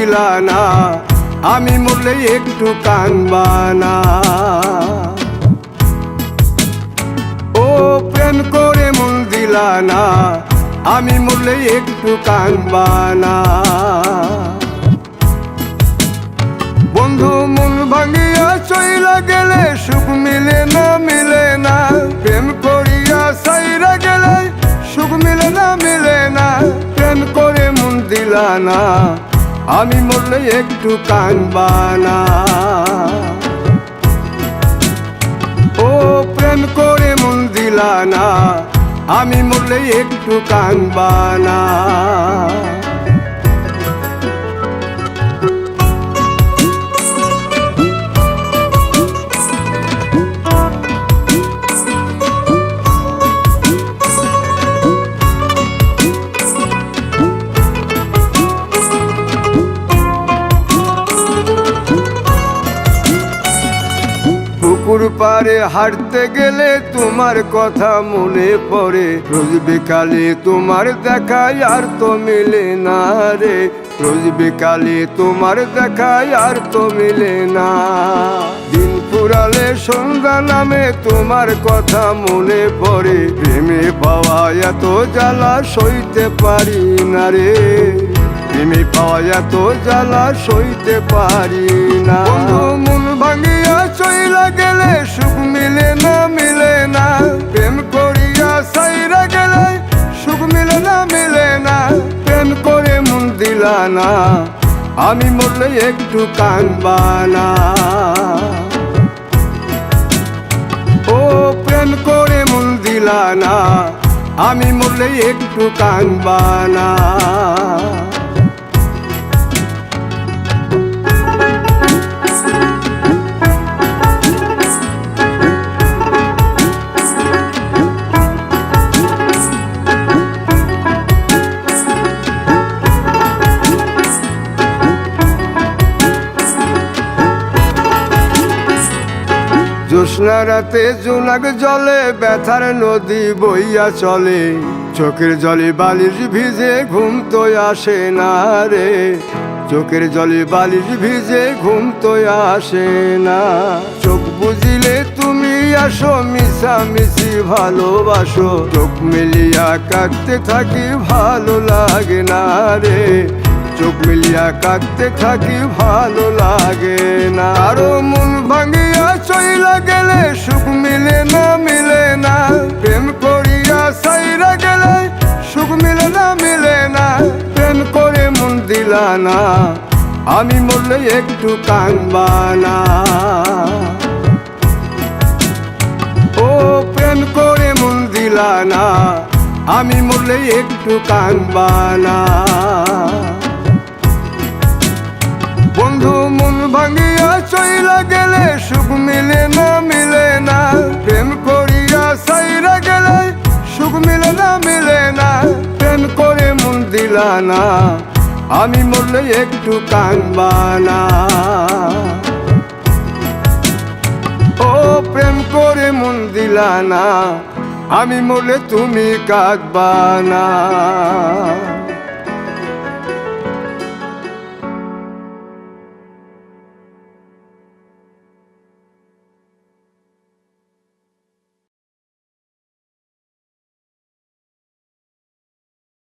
দিলা না, আমি মরলে একটু কানবা না। ও প্রেম করে মন দিলা না, আমি মরলে একটু কানবা না। বন্ধু মন ভাঙিয়া চইলা গেলে সুখ মিলে না, মিলে না। প্রেম করিয়া সাইরা গেলে সুখ মিলে না, মিলে না। প্রেম করে মন দিলা না, আমি মরলে একটু কানবা না। ও প্রেম করে মন দিলা না, আমি মরলে একটু কানবা না। পুকুর পাড়ে হাঁটতে গেলে তোমার কথা মনে পড়ে, রোজ বিকালে তোমার দেখায় আর তো মিলে না রে। রোজ বিকালে তোমার দেখায় আর তো মিলে না। দিন ফুরালে সন্ধ্যা নামে তোমার কথা মনে পড়ে, প্রেমে পাওয়া এত জ্বালা সইতে পারি না রে। প্রেমে পাওয়া এত জ্বালা সইতে পারি না। মন ভাঙিয়া চইলা গেলে সুখ মিলে না, মিলে না। প্রেম করিয়া সাইরা গেলে সুখ মিলে না, মিলে না। প্রেম করে মন দিলা না, আমি মরলে একটু কানবা না। ও প্রেম করে মন দিলা না, আমি মরলে একটু কানবা না। জ্যোৎস্না রাতে জোনাক জলে ব্যথার নদী বইয়া চলে, চোখের জলে বালিশ ভিজে ঘুম তো আসে না রে। চোখের জলে বালিশ ভিজে ঘুম তো আসে না। চোখ বুঝিলে তুমি আসো, মিশামিশি ভালোবাসো। চোখ মিলিয়া কাঁদতে থাকি ভালো লাগে না রে। চোখ মিলিয়া কাঁদতে থাকি ভালো লাগে না। আরো মন ভাঙিয়া চইলা গেলে সুখ মিলে না, মিলে না। প্রেম করিয়া সাইরা গেলে সুখ মিলে না, মিলে না। প্রেম করে মন দিলা না, আমি মরলে একটু কানবা না। ও প্রেম করে মন দিলা না, আমি মরলে একটু কানবা না। বন্ধু মন ভাঙিয়া চইলা গেলে সুখ মিলে না, মিলে না। প্রেম করিয়া সাইরা গেলে সুখ মিলে না, মিলে না। প্রেম করে মন দিলা না, আমি মরলে একটু কানবা না। ও প্রেম করে মন দিলা না, আমি মরলে তুমি কাঁদবা না।